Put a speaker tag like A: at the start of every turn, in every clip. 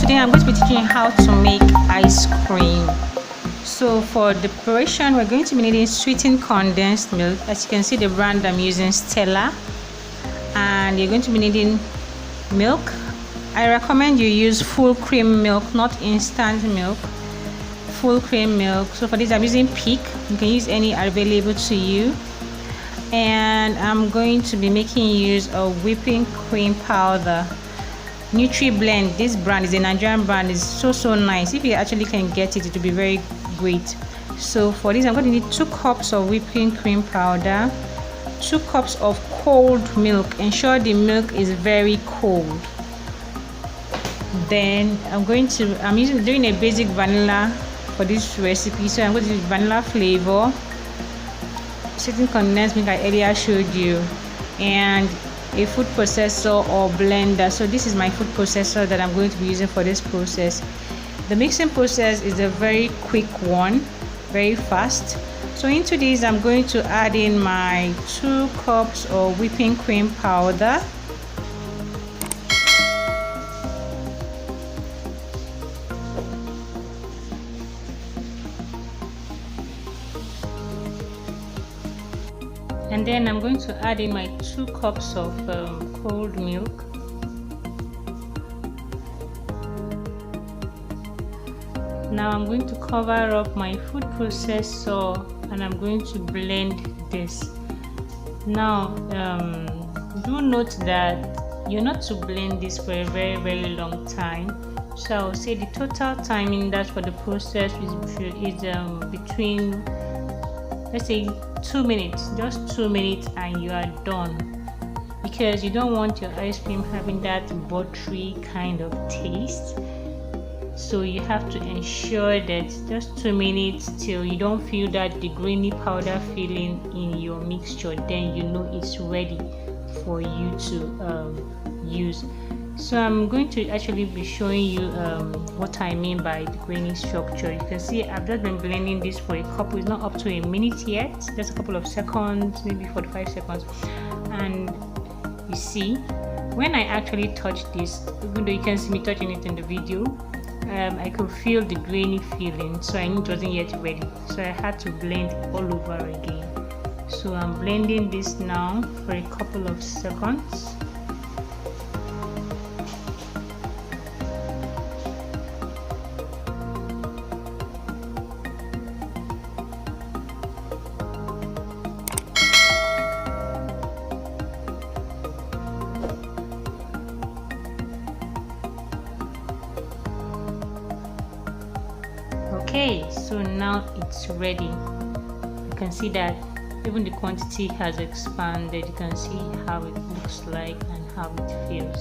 A: today I'm going to be teaching you how to make ice cream. So for the preparation, we're going to be needing sweetened condensed milk. As you can see, the brand I'm using, Stella. And you're going to be needing milk. I recommend you use full cream milk, not instant milk. Full cream milk. So for this, I'm using Peak. You can use any available to you. And I'm going to be making use of whipping cream powder. Nutri Blend, this brand is a Nigerian brand, is so nice. If you actually can get it, it will be very great. So for this, I'm going to need 2 cups of whipping cream powder, 2 cups of cold milk. Ensure the milk is very cold. Then I'm doing a basic vanilla for this recipe. So I'm going to use vanilla flavor, sweetened condensed milk I earlier showed you, and a food processor or blender. So this is my food processor that I'm going to be using for this process. The mixing process is a very quick one, very fast. So into this, I'm going to add in my 2 cups of whipping cream powder, and then I'm going to add in my 2 cups of cold milk. Now I'm going to cover up my food processor and I'm going to blend this. Now do note that you're not to blend this for a very long time. So I'll say the total timing that for the process is between, let's say, 2 minutes, just 2 minutes, and you are done, because you don't want your ice cream having that buttery kind of taste. So you have to ensure that just 2 minutes till you don't feel that the grainy powder feeling in your mixture, then you know it's ready for you to use. So I'm going to actually be showing you what I mean by the grainy structure. You can see I've just been blending this for a couple, it's not up to a minute yet, just a couple of seconds, maybe 45 seconds. And you see, when I actually touch this, even though you can see me touching it in the video, I could feel the grainy feeling, so I knew it wasn't yet ready. So I had to blend all over again. So I'm blending this now for a couple of seconds. Okay, so now it's ready. You can see that even the quantity has expanded. You can see how it looks like and how it feels.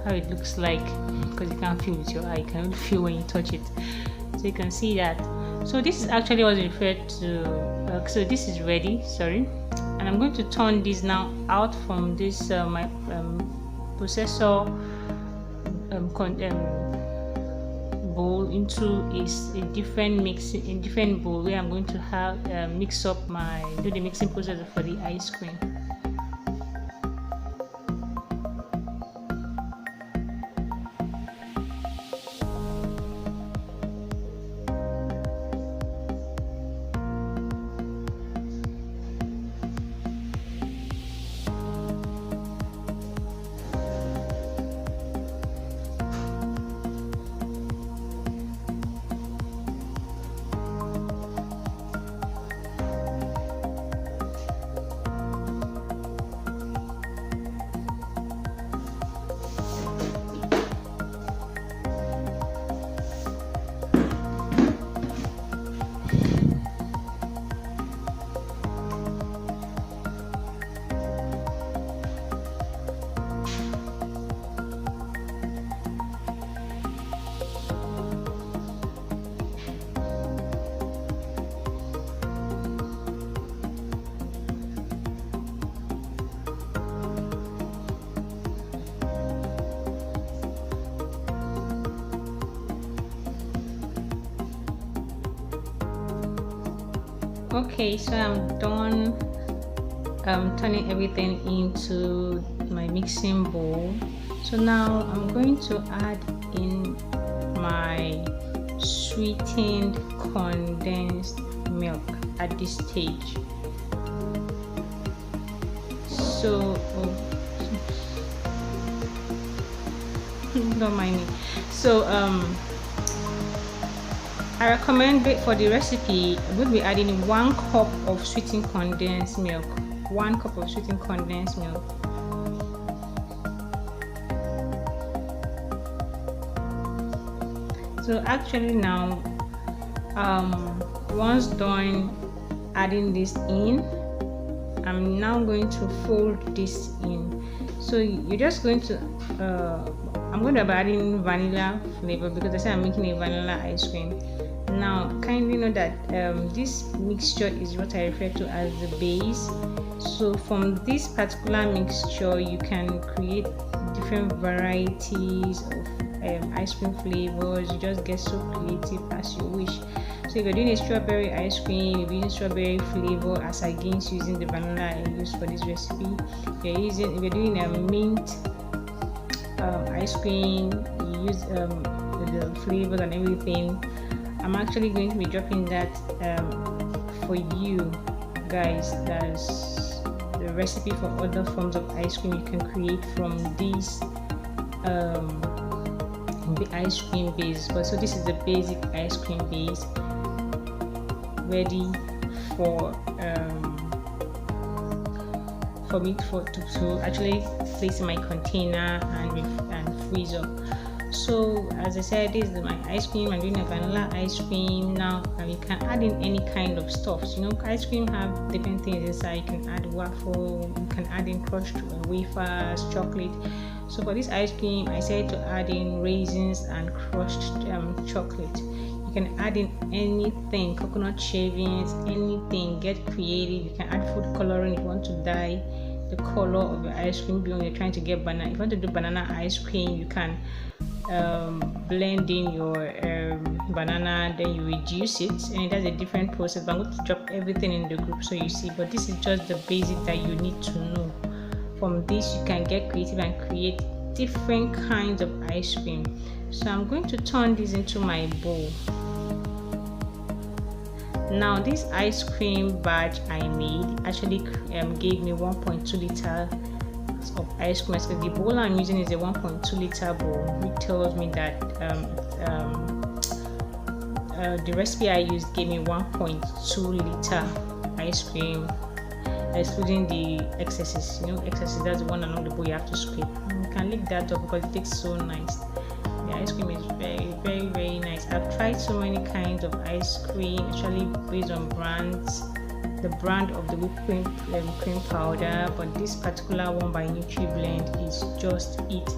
A: How it looks like, because you can't feel with your eye, you can only feel when you touch it. So you can see that. So this is actually what is referred to. So this is ready. Sorry, and I'm going to turn this now out from this my processor bowl into a different bowl where I'm going to have do the mixing process for the ice cream. Okay, so I'm done turning everything into my mixing bowl. So now I'm going to add in my sweetened condensed milk at this stage. So don't mind me. So I recommend it for the recipe. I'm going to be adding 1 cup of sweetened condensed milk. 1 cup of sweetened condensed milk. So actually now, once done adding this in, I'm now going to fold this in. So you're just going to I'm going to be adding vanilla flavor because I said I'm making a vanilla ice cream. Now kindly know that this mixture is what I refer to as the base. So from this particular mixture you can create different varieties of ice cream flavors. You just get so creative as you wish. So if you're doing a strawberry ice cream, you're using strawberry flavor as against using the vanilla I used for this recipe. If you're doing a mint ice cream, you use the flavors and everything. I'm actually going to be dropping that for you guys. That's the recipe for other forms of ice cream you can create from this the ice cream base. But so this is the basic ice cream base ready for me to actually place in my container and freeze up. So as I said, this is my ice cream. I'm doing a vanilla ice cream now, and you can add in any kind of stuffs. You know, ice cream have different things inside. You can add waffle, you can add in crushed wafers, chocolate. So for this ice cream, I said to add in raisins and crushed chocolate. You can add in anything, coconut shavings, anything. Get creative. You can add food coloring if you want to dye the color of your ice cream. When you're trying to get banana, if you want to do banana ice cream, you can blend in your banana, then you reduce it, and it has a different process. But I'm going to drop everything in the group so you see. But this is just the basic that you need to know. From this you can get creative and create different kinds of ice cream. So I'm going to turn this into my bowl. Now this ice cream batch I made actually gave me 1.2 liter of ice cream. So the bowl I'm using is a 1.2 liter bowl, which tells me that the recipe I used gave me 1.2 liter ice cream, excluding the excesses. You know, excesses, that's the one along the bowl you have to scrape. You can lick that up because it tastes so nice. The ice cream is very, very, very nice. I've tried so many kinds of ice cream, actually based on brands, the brand of the whipped cream powder, but this particular one by NutriBlend is just it.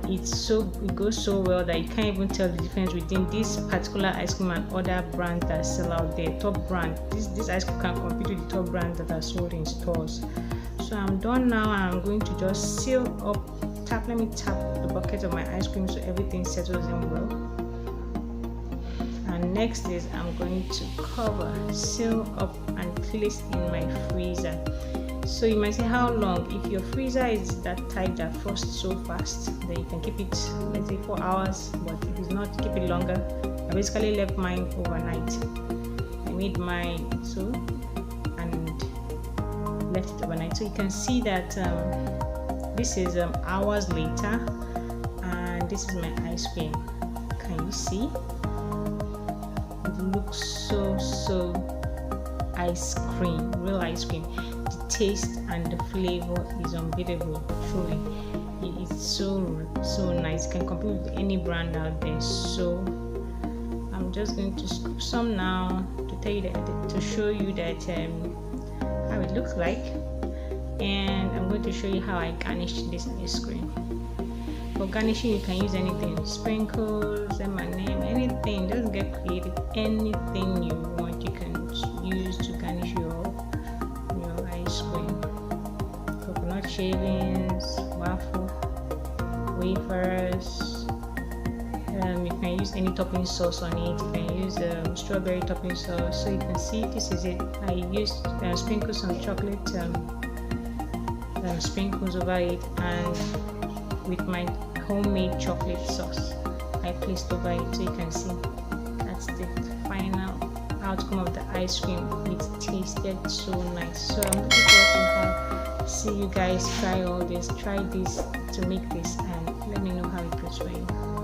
A: It goes so well that you can't even tell the difference between this particular ice cream and other brands that sell out there. Top brand, this ice cream can compete with the top brands that are sold in stores. So I'm done now, and I'm going to just seal up. Let me tap the bucket of my ice cream so everything settles in well. And next is I'm going to cover, seal up, and place in my freezer. So you might say, how long? If your freezer is that type that frosts so fast, then you can keep it, let's say 4 hours. But if it's not, keep it longer. I basically left mine overnight. I made mine and left it overnight. So you can see that this is hours later, and this is my ice cream. Can you see? It looks so ice cream, real ice cream. The taste and the flavor is unbeatable. Truly, it's so nice. You can compete with any brand out there. So I'm just going to scoop some now to tell you that, to show you that how it looks like. And I'm going to show you how I garnish this ice cream. For garnishing, you can use anything, sprinkles, M&M, anything. Just get creative. Anything you want, you can use to garnish your ice cream. Coconut shavings, waffle, wafers. You can use any topping sauce on it. You can use strawberry topping sauce. So you can see this is it. I used sprinkles some chocolate. Sprinkles over it, and with my homemade chocolate sauce I placed over it. So you can see that's the final outcome of the ice cream. It tasted so nice. So I'm looking forward to see you guys try all this. Try this to make this and let me know how it goes for you.